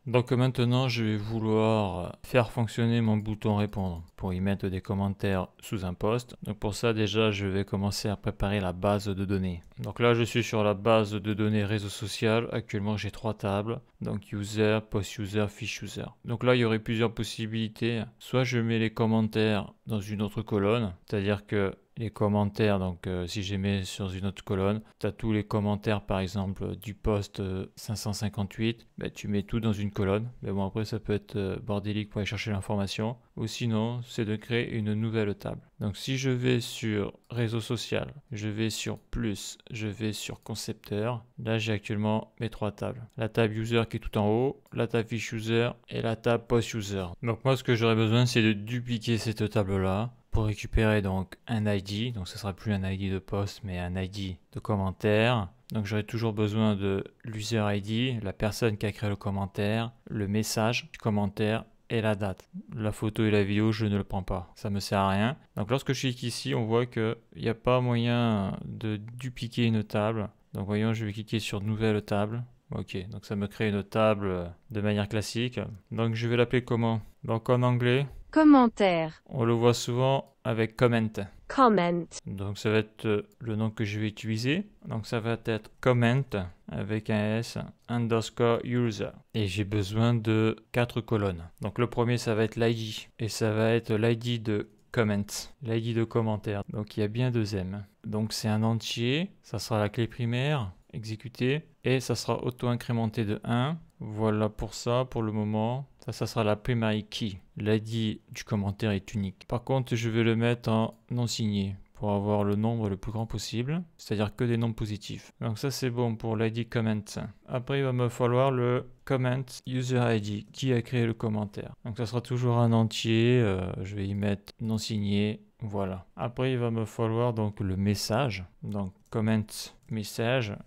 Donc maintenant, je vais vouloir faire fonctionner mon bouton répondre pour y mettre des commentaires sous un post. Donc pour ça, déjà, je vais commencer à préparer la base de données. Donc là, je suis sur la base de données réseau social. Actuellement, j'ai 3 tables. Donc user, post user, fiche user. Donc là, il y aurait plusieurs possibilités. Soit je mets les commentaires dans une autre colonne, c'est-à-dire que les commentaires, donc si je les mets sur une autre colonne, tu as tous les commentaires par exemple du post 558, ben, tu mets tout dans une colonne. Mais bon, après ça peut être bordélique pour aller chercher l'information. Ou sinon, c'est de créer une nouvelle table. Donc si je vais sur réseau social, je vais sur plus, je vais sur concepteur. Là, j'ai actuellement mes 3 tables. La table user qui est tout en haut, la table fiche user et la table post user. Donc moi, ce que j'aurais besoin, c'est de dupliquer cette table-là pour récupérer donc un ID. Donc ce sera plus un ID de post, mais un ID de commentaire. Donc j'aurai toujours besoin de l'user ID, la personne qui a créé le commentaire, le message du commentaire et la date. La photo et la vidéo, je ne le prends pas. Ça me sert à rien. Donc lorsque je clique ici, on voit qu'il n'y a pas moyen de dupliquer une table. Donc voyons, je vais cliquer sur nouvelle table. Ok, donc ça me crée une table de manière classique. Donc je vais l'appeler comment? Donc en anglais, Commentaire. on le voit souvent avec comment. Comment. Donc ça va être le nom que je vais utiliser. Donc ça va être comment avec un S underscore user. Et j'ai besoin de 4 colonnes. Donc le premier ça va être l'ID. Et ça va être l'ID de comment. L'ID de commentaire. Donc il y a bien 2 M. Donc c'est un entier. Ça sera la clé primaire exécutée. Et ça sera auto-incrémenté de 1. Voilà pour ça pour le moment. Ça sera la primary key. L'ID du commentaire est unique. Par contre, je vais le mettre en non signé pour avoir le nombre le plus grand possible, c'est-à-dire que des nombres positifs. Donc ça c'est bon pour l'ID comment. Après il va me falloir le comment user ID, qui a créé le commentaire. Donc ça sera toujours un entier, je vais y mettre non signé. Voilà. Après, il va me falloir donc le message. Donc, comment message.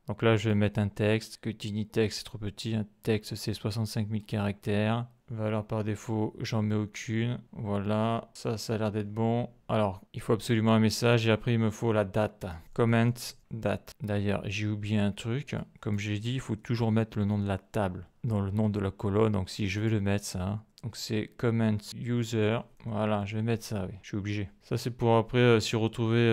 Donc là, je vais mettre un texte. Que tiny text, c'est trop petit. Un texte, c'est 65 000 caractères. Valeur par défaut, j'en mets aucune. Voilà, ça a l'air d'être bon. Alors, il faut absolument un message et après, il me faut la date. Comment date. D'ailleurs, j'ai oublié un truc. Comme j'ai dit, il faut toujours mettre le nom de la table dans le nom de la colonne. Donc, si je vais le mettre, ça. Donc c'est comment user. Voilà, je vais mettre ça, oui, je suis obligé. Ça c'est pour après s'y retrouver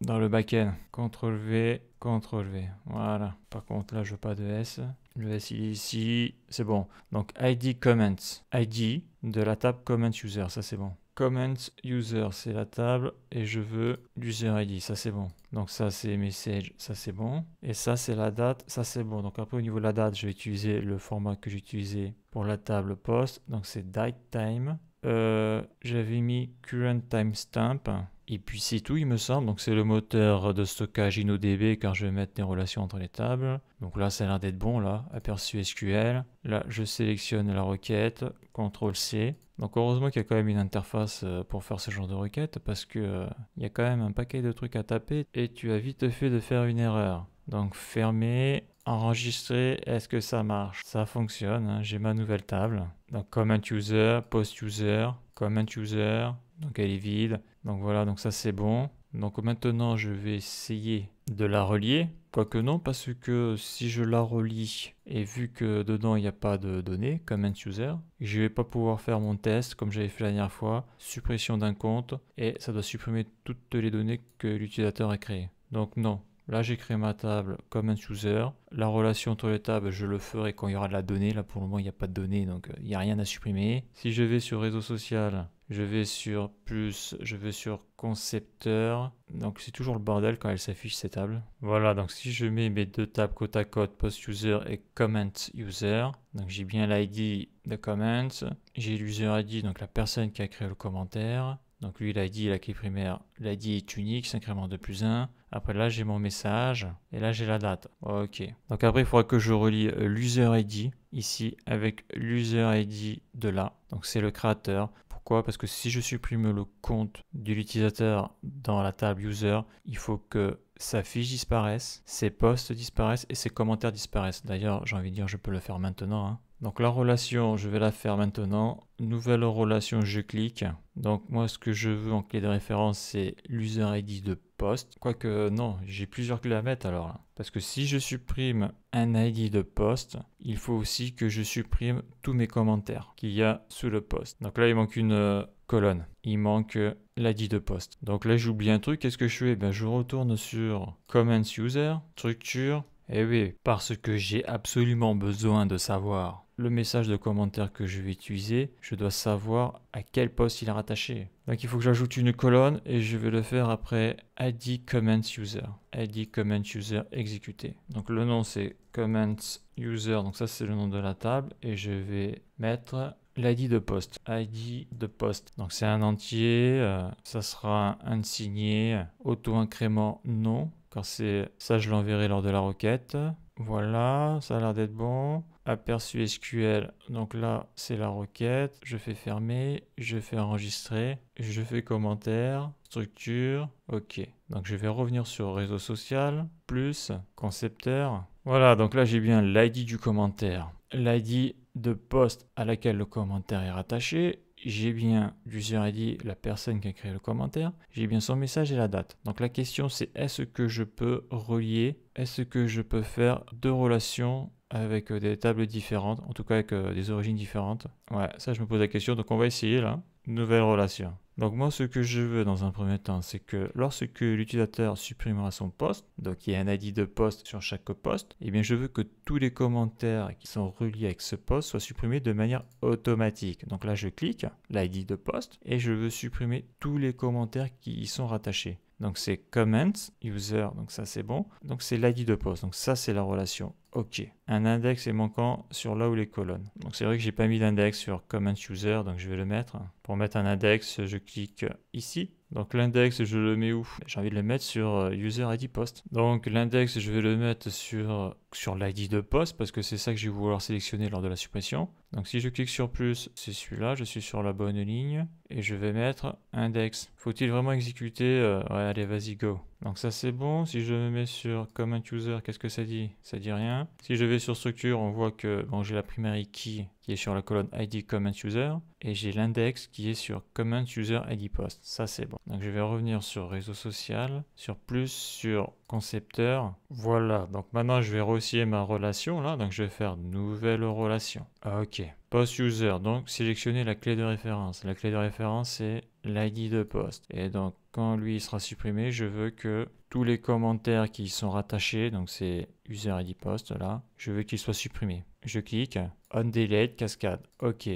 dans le backend. CTRL V, CTRL V. Voilà. Par contre là je veux pas de S. Le S il est ici, c'est bon. Donc ID comments. ID de la table comment user, ça c'est bon. Comment user, c'est la table et je veux l'user ID, ça c'est bon. Donc ça c'est message, ça c'est bon. Et ça c'est la date, ça c'est bon. Donc après au niveau de la date, je vais utiliser le format que j'ai utilisé pour la table post. Donc c'est date time. J'avais mis current timestamp. Et puis c'est tout, il me semble. Donc c'est le moteur de stockage InnoDB car je vais mettre des relations entre les tables. Donc là, ça a l'air d'être bon, là. Aperçu SQL. Là, je sélectionne la requête. CTRL-C. Donc heureusement qu'il y a quand même une interface pour faire ce genre de requête parce que il y a quand même un paquet de trucs à taper et tu as vite fait de faire une erreur. Donc fermer, enregistrer, est-ce que ça marche? Ça fonctionne, hein. J'ai ma nouvelle table. Donc comment user, post user, comment user. Donc elle est vide. Donc voilà, donc ça c'est bon. Donc maintenant je vais essayer de la relier. Quoique non, parce que si je la relie et vu que dedans il n'y a pas de données, comment user, je vais pas pouvoir faire mon test comme j'avais fait la dernière fois, suppression d'un compte et ça doit supprimer toutes les données que l'utilisateur a créées. Donc non. Là, j'ai créé ma table comment user. La relation entre les tables, je le ferai quand il y aura de la donnée. Là, pour le moment, il n'y a pas de données, donc il n'y a rien à supprimer. Si je vais sur réseau social, je vais sur plus, je vais sur concepteur. Donc, c'est toujours le bordel quand elle s'affiche, ces tables. Voilà, donc si je mets mes 2 tables côte à côte, post user et comment user, donc j'ai bien l'ID de comment, j'ai l'user ID, donc la personne qui a créé le commentaire. Donc lui, l'ID, la clé primaire, l'ID est unique, s'incrémente de plus 1. Après là, j'ai mon message et là, j'ai la date. Ok. Donc après, il faudra que je relie l'user ID ici avec l'user ID de là. Donc c'est le créateur. Pourquoi? Parce que si je supprime le compte de l'utilisateur dans la table user, il faut que sa fiche disparaisse, ses posts disparaissent et ses commentaires disparaissent. D'ailleurs, j'ai envie de dire, je peux le faire maintenant, hein. Donc la relation, je vais la faire maintenant. Nouvelle relation, je clique. Donc moi, ce que je veux en clé de référence, c'est l'user ID de poste. Quoique non, j'ai plusieurs clés à mettre alors là. Parce que si je supprime un ID de poste, il faut aussi que je supprime tous mes commentaires qu'il y a sous le poste. Donc là, il manque une colonne. Il manque l'ID de poste. Donc là, j'oublie un truc. Qu'est-ce que je fais? Je retourne sur Comments User, Structure. Et oui, parce que j'ai absolument besoin de savoir le message de commentaire que je vais utiliser, je dois savoir à quel poste il est rattaché. Donc il faut que j'ajoute une colonne et je vais le faire après ID Comments User. ID Comments User exécuté. Donc le nom c'est Comments User, donc ça c'est le nom de la table et je vais mettre l'ID de poste. ID de poste. Donc c'est un entier, ça sera un signé, auto-incrément non. Car c'est ça, je l'enverrai lors de la requête. Voilà, ça a l'air d'être bon. Aperçu SQL, donc là c'est la requête. Je fais fermer, je fais enregistrer, je fais commentaire, structure, ok. Donc je vais revenir sur réseau social, plus concepteur. Voilà, donc là j'ai bien l'ID du commentaire, l'ID de poste à laquelle le commentaire est rattaché. J'ai bien l'user ID, la personne qui a créé le commentaire. J'ai bien son message et la date. Donc la question c'est est-ce que je peux relier, est-ce que je peux faire deux relations avec des tables différentes, en tout cas avec des origines différentes. Ouais, ça je me pose la question, donc on va essayer là. Nouvelle relation. Donc moi ce que je veux dans un premier temps, c'est que lorsque l'utilisateur supprimera son poste, donc il y a un ID de poste sur chaque poste, et bien je veux que tous les commentaires qui sont reliés avec ce poste soient supprimés de manière automatique. Donc là je clique, l'ID de poste, et je veux supprimer tous les commentaires qui y sont rattachés. Donc c'est comments, user, donc ça c'est bon. Donc c'est l'ID de poste, donc ça c'est la relation. Ok. Un index est manquant sur là où les colonnes. Donc c'est vrai que j'ai pas mis d'index sur comment user, donc je vais le mettre. Pour mettre un index, je clique ici. Donc l'index, je le mets où? J'ai envie de le mettre sur user ID post. Donc l'index, je vais le mettre sur l'ID de poste parce que c'est ça que je vais vouloir sélectionner lors de la suppression. Donc si je clique sur plus, c'est celui-là, je suis sur la bonne ligne et je vais mettre index. Faut-il vraiment exécuter? Ouais, allez, vas-y, go. Donc ça c'est bon. Si je me mets sur comment user, qu'est-ce que ça dit? Ça dit rien. Si je vais sur structure, on voit que bon, j'ai la primary key qui est sur la colonne ID comment user et j'ai l'index qui est sur comment user ID post. Ça c'est bon. Donc je vais revenir sur réseau social, sur plus, sur concepteur. Voilà. Donc maintenant je vais réussir ma relation là. Donc je vais faire nouvelle relation. Ok. Post user. Donc sélectionner la clé de référence. La clé de référence c'est l'ID de poste. Et donc quand lui il sera supprimé, je veux que tous les commentaires qui sont rattachés, donc c'est user ID post là, je veux qu'ils soient supprimés. Je clique, on delete, cascade. Ok,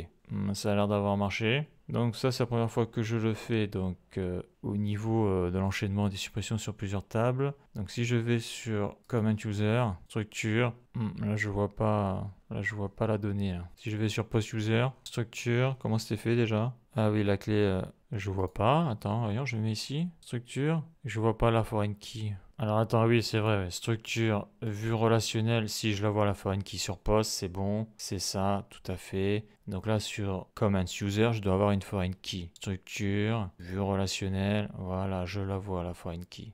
ça a l'air d'avoir marché. Donc ça c'est la première fois que je le fais donc au niveau de l'enchaînement des suppressions sur plusieurs tables. Donc si je vais sur comment user, structure, là je vois pas la donnée là. Si je vais sur post user, structure, comment c'était fait déjà? Ah oui, la clé je vois pas. Attends, voyons, je mets ici structure, je vois pas la foreign key. Alors attends, oui, c'est vrai, ouais. Structure, vue relationnelle, si je la vois la foreign key sur poste, c'est bon, c'est ça, tout à fait. Donc là, sur comments user, je dois avoir une foreign key. Structure, vue relationnelle, voilà, je la vois la foreign key.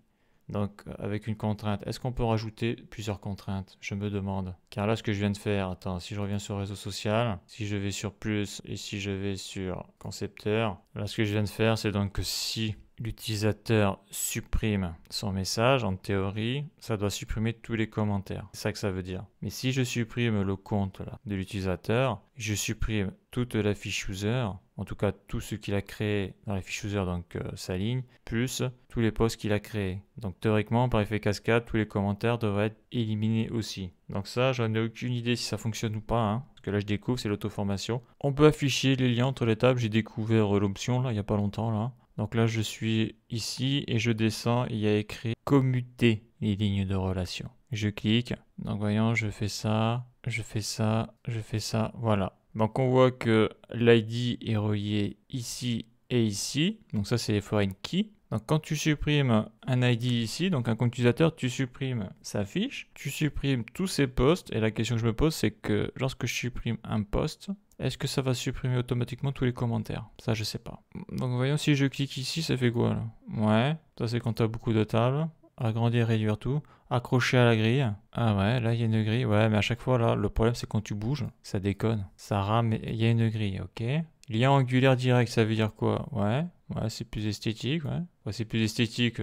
Donc avec une contrainte, est-ce qu'on peut rajouter plusieurs contraintes? Je me demande. Car là, ce que je viens de faire, attends, si je reviens sur réseau social, si je vais sur plus et si je vais sur concepteur, là, ce que je viens de faire, c'est donc que si l'utilisateur supprime son message, en théorie, ça doit supprimer tous les commentaires. C'est ça que ça veut dire. Mais si je supprime le compte là, de l'utilisateur, je supprime toute la fiche user, en tout cas tout ce qu'il a créé dans la fiche user, donc sa ligne, plus tous les posts qu'il a créés. Donc théoriquement, par effet cascade, tous les commentaires devraient être éliminés aussi. Donc ça, j'en ai aucune idée si ça fonctionne ou pas, hein, parce que là je découvre, c'est l'auto-formation. On peut afficher les liens entre les tables, j'ai découvert l'option là, il n'y a pas longtemps là. Donc là, je suis ici et je descends et il y a écrit commuter les lignes de relation. Je clique. Donc voyons, je fais ça, je fais ça, je fais ça. Voilà. Donc on voit que l'ID est relié ici et ici. Donc ça, c'est les foreign keys. Donc quand tu supprimes un ID ici, donc un compte utilisateur, tu supprimes sa fiche, tu supprimes tous ses posts. Et la question que je me pose, c'est que lorsque je supprime un post, est-ce que ça va supprimer automatiquement tous les commentaires? Ça, je sais pas. Donc voyons si je clique ici, ça fait quoi là? Ouais, ça c'est quand tu as beaucoup de tables. Agrandir, réduire tout. accroché à la grille. Ah ouais, là il y a une grille. Ouais, mais à chaque fois là, le problème c'est quand tu bouges, ça déconne. Ça rame, il y a une grille, ok. Lien angulaire direct, ça veut dire quoi? Ouais, c'est plus esthétique, ouais. Ouais, c'est plus esthétique,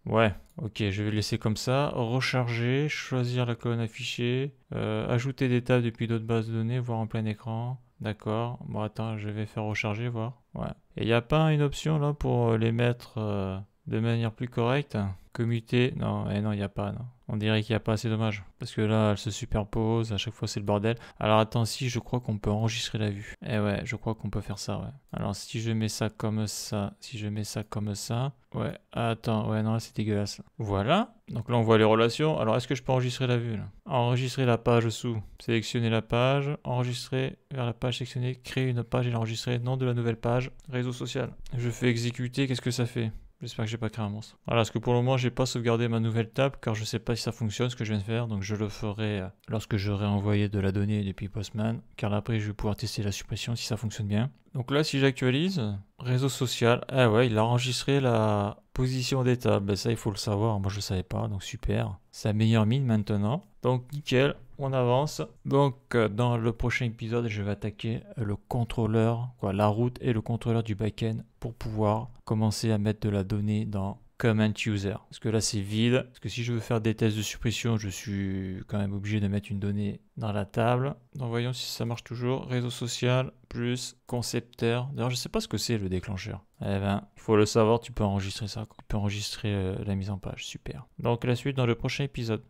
ouais, ok, je vais laisser comme ça. Recharger, choisir la colonne affichée, ajouter des tables depuis d'autres bases de données, voir en plein écran. D'accord. Bon, attends, je vais faire recharger, voir. Ouais. Et il n'y a pas une option là pour les mettre de manière plus correcte? Commuter? Non, non, il n'y a pas, non. On dirait qu'il n'y a pas, c'est dommage. Parce que là, elle se superpose, à chaque fois c'est le bordel. Alors attends, si, je crois qu'on peut enregistrer la vue. Eh ouais, je crois qu'on peut faire ça, ouais. Alors si je mets ça comme ça, si je mets ça comme ça. Ouais, attends, ouais, non, là c'est dégueulasse. Là. Voilà. Donc là, on voit les relations. Alors est-ce que je peux enregistrer la vue là? Enregistrer la page sous. Sélectionner la page. Enregistrer vers la page sélectionnée. Créer une page et l'enregistrer. Nom de la nouvelle page. Réseau social. Je fais exécuter. Qu'est-ce que ça fait? J'espère que j'ai pas créé un monstre. Voilà, parce que pour le moment, j'ai pas sauvegardé ma nouvelle table car je sais pas si ça fonctionne ce que je viens de faire. Donc je le ferai lorsque j'aurai envoyé de la donnée depuis Postman. Car après, je vais pouvoir tester la suppression si ça fonctionne bien. Donc là, si j'actualise, réseau social, ah ouais, il a enregistré la position des tables. Ben ça, il faut le savoir. Moi, je le savais pas, donc super. Sa meilleure mine maintenant. Donc nickel, on avance. Donc dans le prochain épisode, je vais attaquer le contrôleur, la route et le contrôleur du back-end pour pouvoir commencer à mettre de la donnée dans Comment User. Parce que là, c'est vide. Parce que si je veux faire des tests de suppression, je suis quand même obligé de mettre une donnée dans la table. Donc voyons si ça marche toujours. Réseau social plus concepteur. D'ailleurs, je sais pas ce que c'est le déclencheur. Eh ben, il faut le savoir, tu peux enregistrer ça. Tu peux enregistrer la mise en page. Super. Donc la suite dans le prochain épisode.